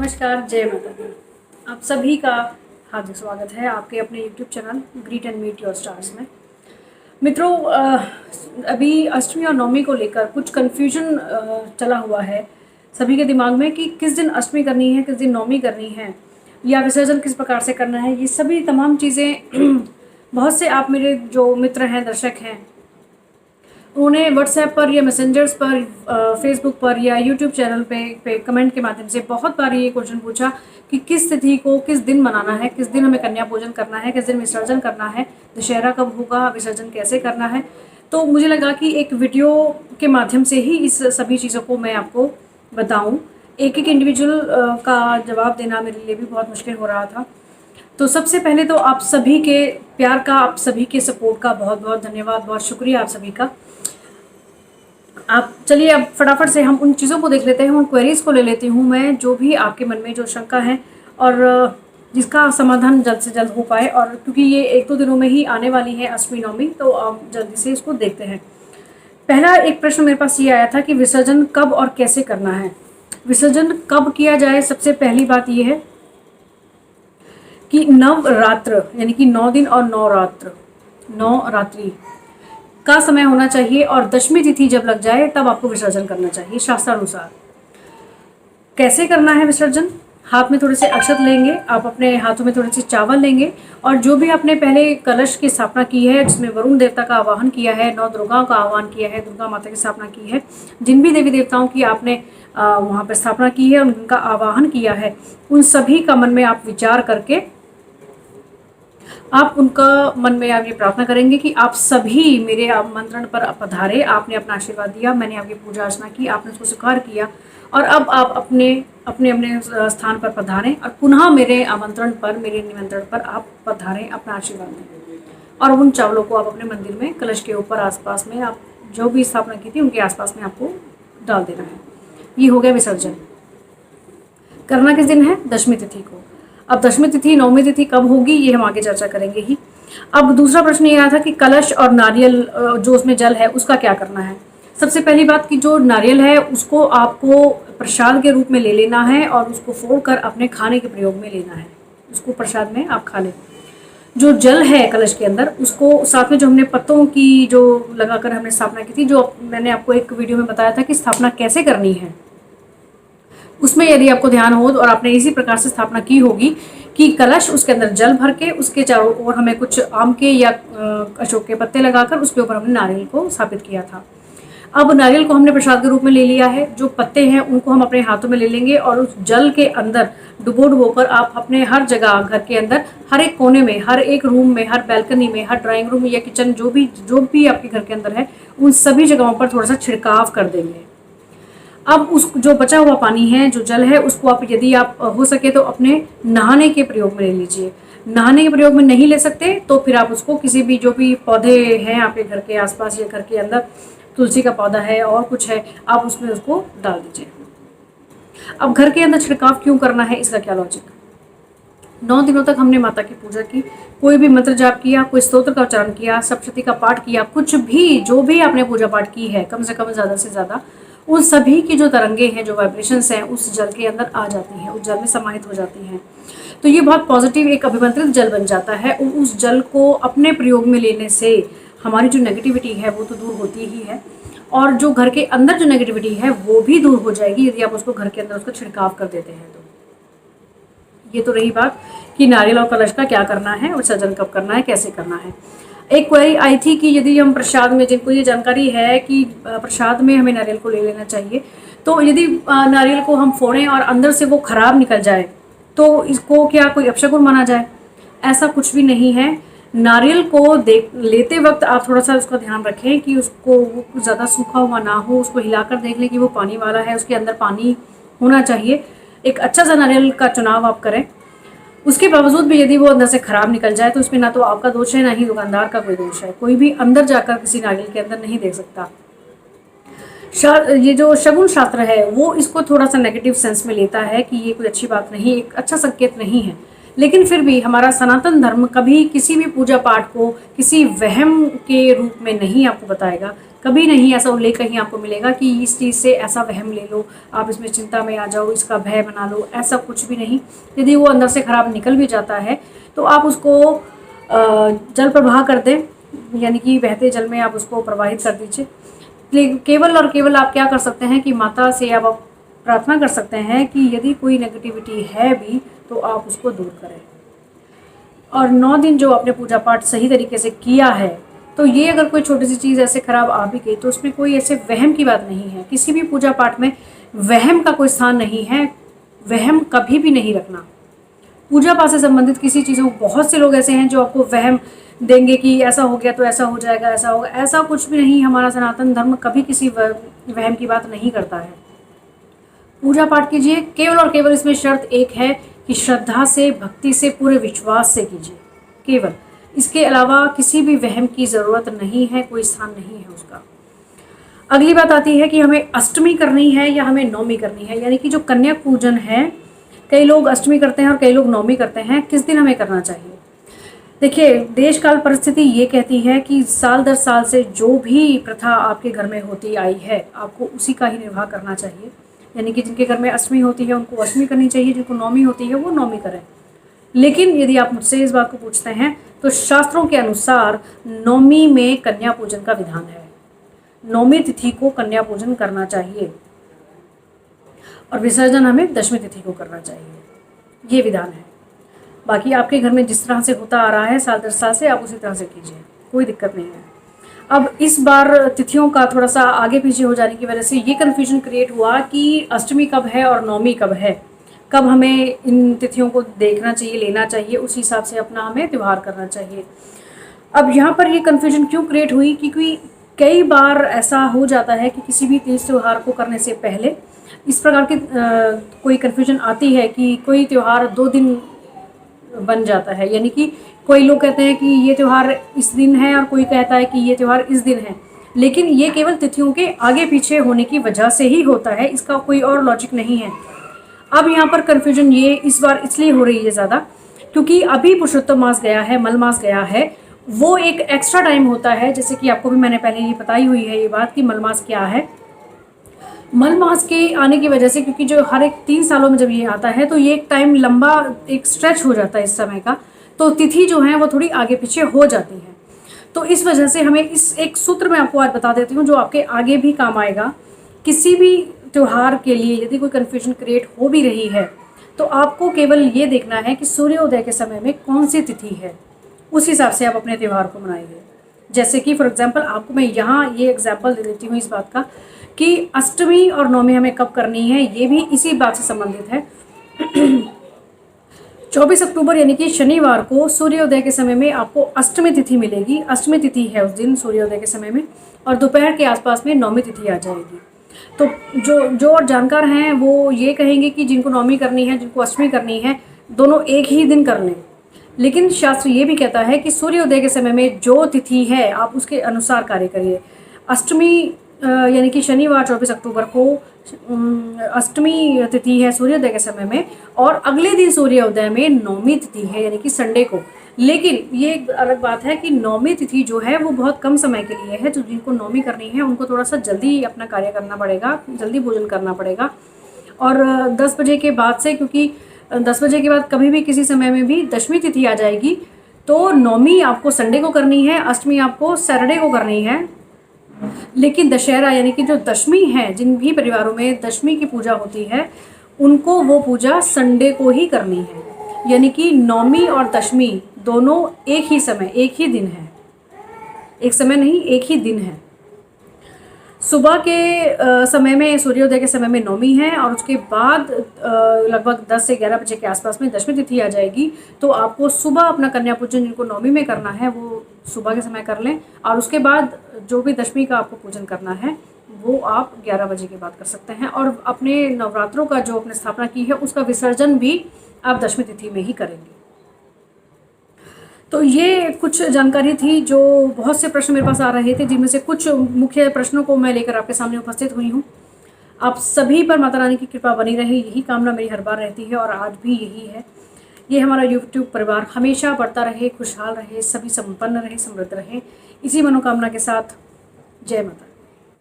नमस्कार, जय माता दी। आप सभी का हार्दिक स्वागत है आपके अपने YouTube channel greet and meet your stars में। मित्रों, अभी अष्टमी और नवमी को लेकर कुछ कन्फ्यूजन चला हुआ है सभी के दिमाग में कि किस दिन अष्टमी करनी है, किस दिन नवमी करनी है, या विसर्जन किस प्रकार से करना है। ये सभी तमाम चीज़ें बहुत से आप मेरे जो मित्र हैं, दर्शक हैं, उन्होंने व्हाट्सएप पर या मैसेंजर्स पर, फेसबुक पर या यूट्यूब चैनल पे कमेंट के माध्यम से बहुत बार ये क्वेश्चन पूछा कि किस तिथि को किस दिन मनाना है, किस दिन हमें कन्या पूजन करना है, किस दिन विसर्जन करना है, दशहरा कब होगा, विसर्जन कैसे करना है। तो मुझे लगा कि एक वीडियो के माध्यम से ही इस सभी चीज़ों को मैं आपको बताऊँ। एक एक इंडिविजुअल का जवाब देना मेरे लिए भी बहुत मुश्किल हो रहा था। तो सबसे पहले तो आप सभी के प्यार का, आप सभी के सपोर्ट का बहुत बहुत धन्यवाद, बहुत शुक्रिया आप सभी का। आप चलिए अब फटाफट से हम उन चीज़ों को देख लेते हैं, उन क्वेरीज़ को ले लेती हूँ मैं, जो भी आपके मन में जो शंका है और जिसका समाधान जल्द से जल्द हो पाए। और क्योंकि ये एक दो दिनों में ही आने वाली है अष्टमी नवमी, तो आप जल्दी से इसको देखते हैं। पहला एक प्रश्न मेरे पास ये आया था कि विसर्जन कब और कैसे करना है। विसर्जन कब किया जाए, सबसे पहली बात ये है कि नवरात्र यानी कि 9 दिन और 9 रात्रि का समय होना चाहिए, और दशमी तिथि जब लग जाए तब आपको विसर्जन करना चाहिए शास्त्रानुसार। कैसे करना है विसर्जन? हाथ में थोड़े से अक्षत लेंगे, आप अपने हाथों में थोड़े से चावल लेंगे, और जो भी आपने पहले कलश की स्थापना की है, जिसमें वरुण देवता का आवाहन किया है, 9 दुर्गाओं का आह्वान किया है, दुर्गा माता की स्थापना की है, जिन भी देवी देवताओं की आपने वहाँ पर स्थापना की है, उनका आवाहन किया है, उन सभी का मन में आप विचार करके आप उनका मन में आप ये प्रार्थना करेंगे कि आप सभी मेरे आमंत्रण पर पधारे, आपने अपना आशीर्वाद दिया, मैंने आपकी पूजा अर्चना की, आपने उसको स्वीकार किया, और अब आप अपने अपने अपने स्थान पर पधारें और पुनः मेरे आमंत्रण पर, मेरे निमंत्रण पर आप पधारें, अपना आशीर्वाद दें। और उन चावलों को आप अपने मंदिर में कलश के ऊपर आसपास में, आप जो भी स्थापना की थी उनके आसपास में आपको डाल देना है। ये हो गया विसर्जन। करना किस दिन है? दशमी तिथि को। अब दशमी तिथि, नवमी तिथि कब होगी, ये हम आगे चर्चा करेंगे ही। अब दूसरा प्रश्न ये आया था कि कलश और नारियल जो उसमें जल है उसका क्या करना है। सबसे पहली बात कि जो नारियल है उसको आपको प्रसाद के रूप में ले लेना है, और उसको फोड़कर अपने खाने के प्रयोग में लेना है, उसको प्रसाद में आप खा लें। जो जल है कलश के अंदर, उसको साथ में जो हमने पत्तों की जो लगाकर हमने स्थापना की थी, जो मैंने आपको एक वीडियो में बताया था कि स्थापना कैसे करनी है, उसमें यदि आपको ध्यान हो और आपने इसी प्रकार से स्थापना की होगी कि कलश, उसके अंदर जल भर के, उसके चारों ओर हमें कुछ आम के या अशोक के पत्ते लगाकर उसके ऊपर हमने नारियल को स्थापित किया था। अब नारियल को हमने प्रसाद के रूप में ले लिया है, जो पत्ते हैं उनको हम अपने हाथों में ले लेंगे, और उस जल के अंदर डुबो कर आप अपने हर जगह घर के अंदर, हर एक कोने में, हर एक रूम में, हर बैल्कनी में, हर ड्राइंग रूम या किचन, जो भी आपके घर के अंदर है, उन सभी जगहों पर थोड़ा सा छिड़काव कर देंगे। अब उस जो बचा हुआ पानी है, जो जल है, उसको आप यदि आप हो सके तो अपने नहाने के प्रयोग में ले लीजिए। नहाने के प्रयोग में नहीं ले सकते तो फिर आप उसको किसी भी, जो भी पौधे हैं आपके घर के आसपास या घर के अंदर, तुलसी का पौधा है और कुछ है, आप उसमें उसको डाल दीजिए। अब घर के अंदर छिड़काव क्यों करना है, इसका क्या लॉजिक? 9 दिनों तक हमने माता की पूजा की, कोई भी मंत्र जाप किया, कोई स्तोत्र का उच्चारण किया, सप्तशती का पाठ किया, कुछ भी जो भी आपने पूजा पाठ की है, कम से कम ज़्यादा से ज़्यादा उन सभी की जो तरंगे हैं, जो वाइब्रेशंस हैं, उस जल के अंदर आ जाती हैं, उस जल में समाहित हो जाती हैं। तो ये बहुत पॉजिटिव एक अभिमंत्रित जल बन जाता है, और उस जल को अपने प्रयोग में लेने से हमारी जो नेगेटिविटी है वो तो दूर होती ही है, और जो घर के अंदर जो नेगेटिविटी है वो भी दूर हो जाएगी यदि आप उसको घर के अंदर उसका छिड़काव कर देते हैं तो। ये तो रही बात कि नारियल और कलश का क्या करना है, और विसर्जन कब करना है, कैसे करना है। एक क्वेरी आई थी कि यदि हम प्रसाद में, जिनको ये जानकारी है कि प्रसाद में हमें नारियल को ले लेना चाहिए, तो यदि नारियल को हम फोड़ें और अंदर से वो खराब निकल जाए तो इसको क्या कोई अपशगुन माना जाए? ऐसा कुछ भी नहीं है। नारियल को लेते वक्त आप थोड़ा सा उसका ध्यान रखें कि उसको वो ज़्यादा सूखा हुआ ना हो, उसको हिलाकर देख लें कि वो पानी वाला है, उसके अंदर पानी होना चाहिए। एक अच्छा सा नारियल का चुनाव आप करें। उसके बावजूद भी यदि वो अंदर से खराब निकल जाए तो इसमें ना तो आपका दोष है, ना ही दुकानदार का कोई दोष है। कोई भी अंदर जाकर किसी नारियल के अंदर नहीं देख सकता। ये जो शगुन शास्त्र है वो इसको थोड़ा सा नेगेटिव सेंस में लेता है कि ये कोई अच्छी बात नहीं, एक अच्छा संकेत नहीं है। लेकिन फिर भी हमारा सनातन धर्म कभी किसी भी पूजा पाठ को किसी वहम के रूप में नहीं आपको बताएगा, कभी नहीं ऐसा उल्लेख कहीं आपको मिलेगा कि इस चीज़ से ऐसा वहम ले लो, आप इसमें चिंता में आ जाओ, इसका भय बना लो, ऐसा कुछ भी नहीं। यदि वो अंदर से खराब निकल भी जाता है तो आप उसको जल प्रवाह कर दें, यानी कि बहते जल में आप उसको प्रवाहित कर दीजिए। केवल और केवल आप क्या कर सकते हैं कि माता से आप प्रार्थना कर सकते हैं कि यदि कोई नेगेटिविटी है भी तो आप उसको दूर करें। और 9 दिन जो आपने पूजा पाठ सही तरीके से किया है, तो ये अगर कोई छोटी सी चीज़ ऐसे खराब आ भी गई तो उसमें कोई ऐसे वहम की बात नहीं है। किसी भी पूजा पाठ में वहम का कोई स्थान नहीं है, वहम कभी भी नहीं रखना। पूजा पाठ से संबंधित किसी चीज़ों, बहुत से लोग ऐसे हैं जो आपको वहम देंगे कि ऐसा हो गया तो ऐसा हो जाएगा, ऐसा होगा, ऐसा कुछ भी नहीं। हमारा सनातन धर्म कभी किसी वहम की बात नहीं करता है। पूजा पाठ कीजिए, केवल और केवल इसमें शर्त एक है कि श्रद्धा से, भक्ति से, पूरे विश्वास से कीजिए, केवल। इसके अलावा किसी भी वहम की ज़रूरत नहीं है, कोई स्थान नहीं है उसका। अगली बात आती है कि हमें अष्टमी करनी है या हमें नौमी करनी है, यानी कि जो कन्या पूजन है, कई लोग अष्टमी करते हैं और कई लोग नौमी करते हैं। किस दिन हमें करना चाहिए? देखिए, देश काल परिस्थिति ये कहती है कि साल दर साल से जो भी प्रथा आपके घर में होती आई है, आपको उसी का ही निर्वाह करना चाहिए। यानी कि जिनके घर में अष्टमी होती है उनको अष्टमी करनी चाहिए, जिनको नौमी होती है वो नौमी करें। लेकिन यदि आप मुझसे इस बात को पूछते हैं तो शास्त्रों के अनुसार नौमी में कन्या पूजन का विधान है। नौमी तिथि को कन्या पूजन करना चाहिए और विसर्जन हमें दशमी तिथि को करना चाहिए, ये विधान है। बाकी आपके घर में जिस तरह से होता आ रहा है साल दर साल से, आप उसी तरह से कीजिए, कोई दिक्कत नहीं है। अब इस बार तिथियों का थोड़ा सा आगे पीछे हो जाने की वजह से ये कन्फ्यूजन क्रिएट हुआ कि अष्टमी कब है और नौमी कब है, कब हमें इन तिथियों को देखना चाहिए, लेना चाहिए, उस हिसाब से अपना हमें त्यौहार करना चाहिए। अब यहाँ पर ये कन्फ्यूजन क्यों क्रिएट हुई? क्योंकि कई बार ऐसा हो जाता है कि किसी भी तीज त्यौहार को करने से पहले इस प्रकार की कोई कन्फ्यूजन आती है कि कोई त्यौहार 2 दिन बन जाता है। यानी कि कोई लोग कहते हैं कि ये त्यौहार इस दिन है और कोई कहता है कि ये त्यौहार इस दिन है, लेकिन ये केवल तिथियों के आगे पीछे होने की वजह से ही होता है, इसका कोई और लॉजिक नहीं है। अब यहाँ पर कन्फ्यूजन ये इस बार इसलिए हो रही है ज़्यादा क्योंकि अभी पुरुषोत्तम मास गया है, मल मास गया है, वो एक एक्स्ट्रा टाइम होता है। जैसे कि आपको भी मैंने पहले ये बताई हुई है ये बात कि मल मास क्या है। मल मास के आने की वजह से, क्योंकि जो हर एक 3 सालों में जब ये आता है तो ये एक टाइम लंबा एक स्ट्रेच हो जाता है इस समय का, तो तिथि जो है वो थोड़ी आगे पीछे हो जाती है। तो इस वजह से हमें इस एक सूत्र में आपको आज बता देती हूँ जो आपके आगे भी काम आएगा। किसी भी त्यौहार के लिए यदि कोई कन्फ्यूजन क्रिएट हो भी रही है तो आपको केवल ये देखना है कि सूर्योदय के समय में कौन सी तिथि है, उस हिसाब से आप अपने त्यौहार को मनाइए। जैसे कि फॉर एग्जांपल आपको मैं यहाँ ये एग्जांपल दे देती हूँ इस बात का कि अष्टमी और नवमी हमें कब करनी है, ये भी इसी बात से संबंधित है। 24 अक्टूबर यानी कि शनिवार को सूर्योदय के समय में आपको अष्टमी तिथि मिलेगी। अष्टमी तिथि है उस दिन सूर्योदय के समय में, और दोपहर के आसपास में नौमी तिथि आ जाएगी। तो जो और जानकार हैं वो ये कहेंगे कि जिनको नौमी करनी है, जिनको अष्टमी करनी है, दोनों एक ही दिन कर लें। लेकिन शास्त्र ये भी कहता है कि सूर्योदय के समय में जो तिथि है आप उसके अनुसार कार्य करिए। अष्टमी यानी कि शनिवार 24 अक्टूबर को अष्टमी तिथि है सूर्योदय के समय में, और अगले दिन सूर्योदय में नौमी तिथि है यानी कि संडे को। लेकिन ये एक अलग बात है कि नौमी तिथि जो है वो बहुत कम समय के लिए है। तो जिनको नौमी करनी है उनको थोड़ा सा जल्दी अपना कार्य करना पड़ेगा, जल्दी भोजन करना पड़ेगा। और 10 बजे के बाद से, क्योंकि 10 बजे के बाद कभी भी किसी समय में भी दशमी तिथि आ जाएगी, तो नौमी आपको संडे को करनी है, अष्टमी आपको सैटरडे को करनी है। लेकिन दशहरा यानी कि जो दशमी है, जिन भी परिवारों में दशमी की पूजा होती है उनको वो पूजा संडे को ही करनी है। यानी कि नौमी और दशमी दोनों एक ही समय, एक ही दिन है, एक समय नहीं, एक ही दिन है। सुबह के समय में, सूर्योदय के समय में नौमी है, और उसके बाद लगभग 10 से 11 बजे के आसपास में दशमी तिथि आ जाएगी। तो आपको सुबह अपना कन्या पूजन जिनको नौमी में करना है वो सुबह के समय कर लें, और उसके बाद जो भी दशमी का आपको पूजन करना है वो आप 11 बजे के बाद कर सकते हैं। और अपने नवरात्रों का जो आपने स्थापना की है उसका विसर्जन भी आप दशमी तिथि में ही करेंगे। तो ये कुछ जानकारी थी, जो बहुत से प्रश्न मेरे पास आ रहे थे, जिनमें से कुछ मुख्य प्रश्नों को मैं लेकर आपके सामने उपस्थित हुई हूँ। आप सभी पर माता रानी की कृपा बनी रहे, यही कामना मेरी हर बार रहती है और आज भी यही है। ये हमारा यूट्यूब परिवार हमेशा बढ़ता रहे, खुशहाल रहे, सभी संपन्न रहे, समृद्ध रहे, इसी मनोकामना के साथ जय माता।